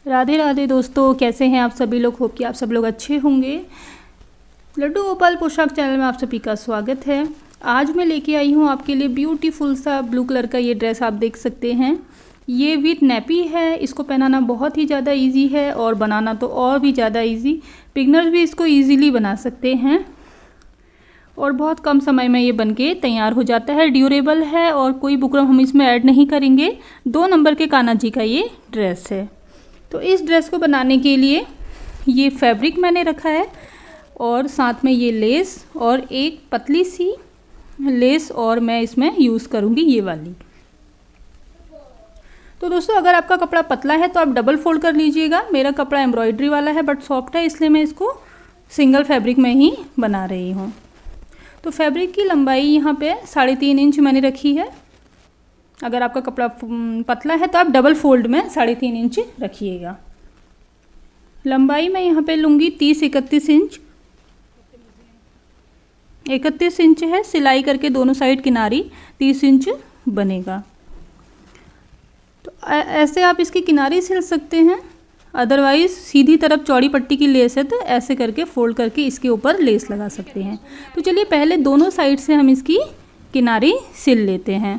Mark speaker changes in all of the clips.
Speaker 1: राधे राधे दोस्तों, कैसे हैं आप सभी लोग। होप कि आप सब लोग अच्छे होंगे। लड्डू गोपाल पोशाक चैनल में आप सभी का स्वागत है। आज मैं लेके आई हूँ आपके लिए ब्यूटीफुल सा ब्लू कलर का ये ड्रेस। आप देख सकते हैं ये विथ नेपी है। इसको पहनाना बहुत ही ज़्यादा इजी है और बनाना तो और भी ज़्यादा इजी। बिगनर्स भी इसको ईजीली बना सकते हैं और बहुत कम समय में ये बनके तैयार हो जाता है। ड्यूरेबल है और कोई बुकरम हम इसमें ऐड नहीं करेंगे। 2 नंबर के कान्हा जी का ये ड्रेस है। तो इस ड्रेस को बनाने के लिए ये फैब्रिक मैंने रखा है और साथ में ये लेस और एक पतली सी लेस और मैं इसमें यूज़ करूँगी ये वाली। तो दोस्तों अगर आपका कपड़ा पतला है तो आप डबल फोल्ड कर लीजिएगा। मेरा कपड़ा एम्ब्रॉयडरी वाला है बट सॉफ्ट है, इसलिए मैं इसको सिंगल फैब्रिक में ही बना रही हूँ। तो फैब्रिक की लंबाई यहाँ पे 3.5 इंच मैंने रखी है। अगर आपका कपड़ा पतला है तो आप डबल फोल्ड में 3.5 इंच रखिएगा। लंबाई मैं यहाँ पे लूँगी 30-31 इंच। 31 इंच है। सिलाई करके दोनों साइड किनारी 30 इंच बनेगा। तो ऐसे आप इसकी किनारी सिल सकते हैं, अदरवाइज़ सीधी तरफ चौड़ी पट्टी की लेस है तो ऐसे करके फोल्ड करके इसके ऊपर लेस लगा सकते हैं। तो चलिए पहले दोनों साइड से हम इसकी किनारी सिल लेते हैं।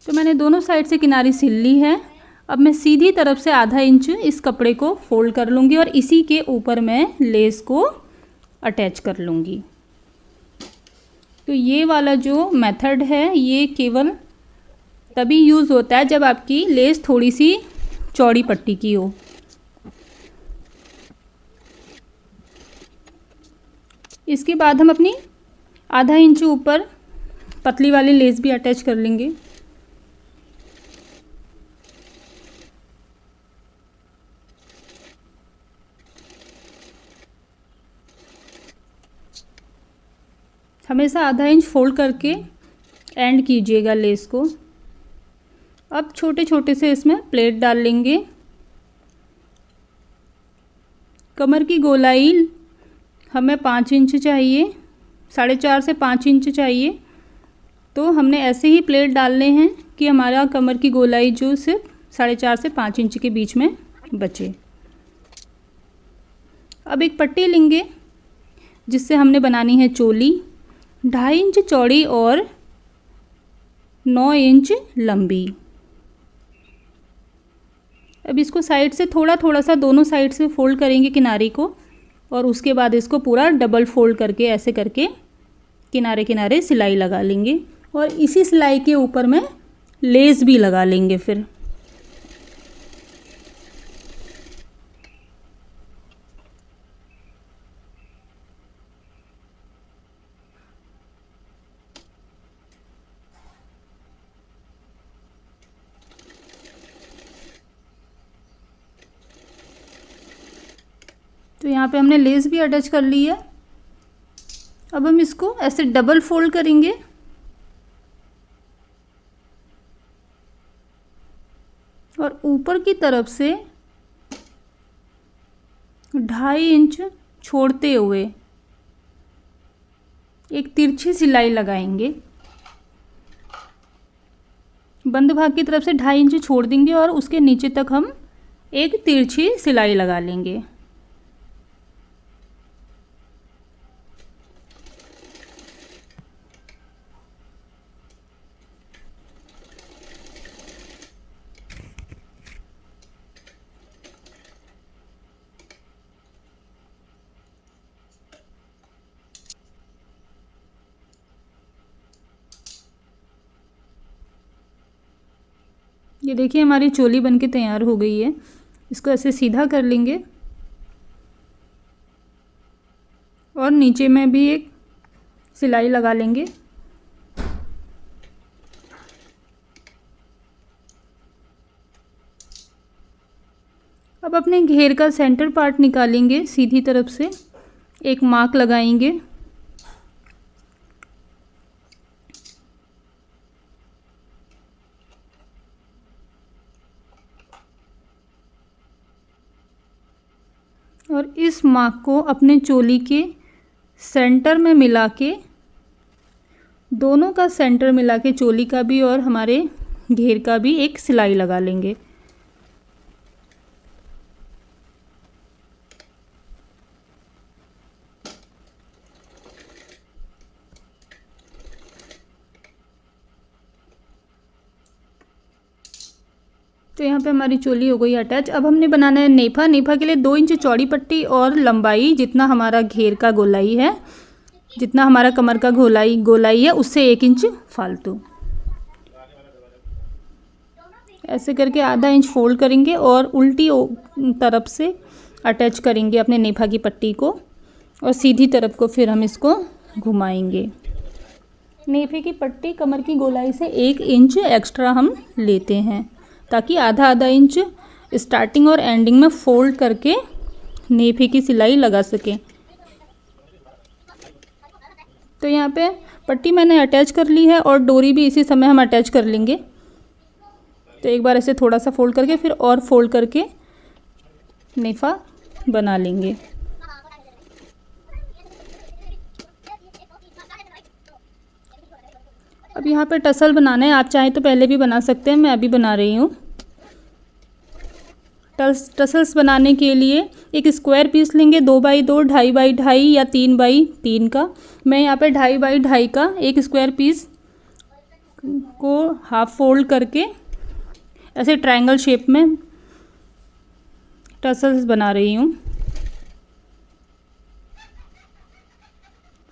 Speaker 1: तो मैंने दोनों साइड से किनारी सिल ली है। अब मैं सीधी तरफ से आधा इंच इस कपड़े को फोल्ड कर लूँगी और इसी के ऊपर मैं लेस को अटैच कर लूँगी। तो ये वाला जो मेथड है ये केवल तभी यूज़ होता है जब आपकी लेस थोड़ी सी चौड़ी पट्टी की हो। इसके बाद हम अपनी आधा इंच ऊपर पतली वाली लेस भी अटैच कर लेंगे। हमेशा आधा इंच फोल्ड करके एंड कीजिएगा लेस को। अब छोटे छोटे से इसमें प्लेट डाल लेंगे। कमर की गोलाई हमें 5 इंच चाहिए, 4.5 से 5 इंच चाहिए। तो हमने ऐसे ही प्लेट डालने हैं कि हमारा कमर की गोलाई जो सिर्फ 4.5 से 5 इंच के बीच में बचे। अब एक पट्टी लेंगे जिससे हमने बनानी है चोली। 2.5 इंच चौड़ी और 9 इंच लंबी। अब इसको साइड से थोड़ा थोड़ा सा दोनों साइड से फोल्ड करेंगे किनारी को और उसके बाद इसको पूरा डबल फोल्ड करके ऐसे करके किनारे किनारे सिलाई लगा लेंगे और इसी सिलाई के ऊपर में लेस भी लगा लेंगे फिर। तो यहाँ पे हमने लेस भी अटैच कर ली है। अब हम इसको ऐसे डबल फोल्ड करेंगे और ऊपर की तरफ से 2.5 इंच छोड़ते हुए एक तिरछी सिलाई लगाएंगे। बंद भाग की तरफ से 2.5 इंच छोड़ देंगे और उसके नीचे तक हम एक तिरछी सिलाई लगा लेंगे। ये देखिए हमारी चोली बनके तैयार हो गई है। इसको ऐसे सीधा कर लेंगे और नीचे में भी एक सिलाई लगा लेंगे। अब अपने घेर का सेंटर पार्ट निकालेंगे, सीधी तरफ से एक मार्क लगाएंगे और इस मार्क को अपने चोली के सेंटर में मिला के दोनों का सेंटर मिला के चोली का भी और हमारे घेर का भी एक सिलाई लगा लेंगे। तो यहाँ पे हमारी चोली हो गई अटैच। अब हमने बनाना है नेफा। नेफा के लिए 2 इंच चौड़ी पट्टी और लंबाई जितना हमारा घेर का गोलाई है, जितना हमारा कमर का गोलाई है उससे 1 इंच फालतू। ऐसे करके आधा इंच फोल्ड करेंगे और उल्टी तरफ से अटैच करेंगे अपने नेफा की पट्टी को और सीधी तरफ को फिर हम इसको घुमाएंगे। नेफे की पट्टी कमर की गोलाई से 1 इंच एक्स्ट्रा हम लेते हैं ताकि आधा आधा इंच स्टार्टिंग और एंडिंग में फोल्ड करके नेफे की सिलाई लगा सकें। तो यहाँ पे पट्टी मैंने अटैच कर ली है और डोरी भी इसी समय हम अटैच कर लेंगे। तो एक बार ऐसे थोड़ा सा फोल्ड करके फिर और फोल्ड करके नेफा बना लेंगे। अब यहाँ पे टसल बनाना है। आप चाहें तो पहले भी बना सकते हैं, मैं अभी बना रही हूँ। टसल्स बनाने के लिए एक स्क्वायर पीस लेंगे 2 बाई 2, 2.5 बाई 2.5 या 3 बाई 3 का। मैं यहाँ पे 2.5 बाई 2.5 का एक स्क्वायर पीस को हाफ फोल्ड करके ऐसे ट्रायंगल शेप में टसल्स बना रही हूँ।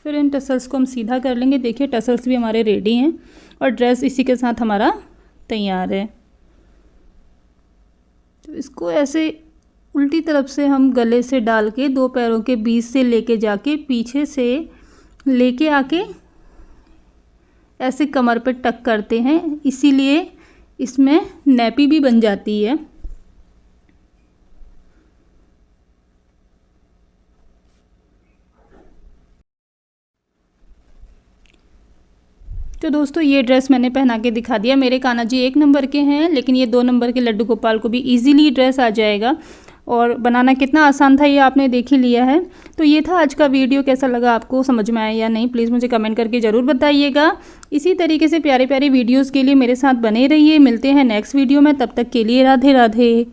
Speaker 1: फिर इन टसल्स को हम सीधा कर लेंगे। देखिए टसल्स भी हमारे रेडी हैं और ड्रेस इसी के साथ हमारा तैयार है। तो इसको ऐसे उल्टी तरफ से हम गले से डाल के 2 पैरों के बीच से लेके जाके पीछे से लेके आके ऐसे कमर पे टक करते हैं, इसीलिए इसमें नैपी भी बन जाती है। तो दोस्तों ये ड्रेस मैंने पहना के दिखा दिया। मेरे कान्हा जी 1 नंबर के हैं, लेकिन ये 2 नंबर के लड्डू गोपाल को भी इजीली ड्रेस आ जाएगा। और बनाना कितना आसान था ये आपने देख ही लिया है। तो ये था आज का वीडियो। कैसा लगा आपको, समझ में आया या नहीं, प्लीज़ मुझे कमेंट करके ज़रूर बताइएगा। इसी तरीके से प्यारे प्यारे वीडियोज़ के लिए मेरे साथ बने रहिए। मिलते हैं नेक्स्ट वीडियो में, तब तक के लिए राधे राधे।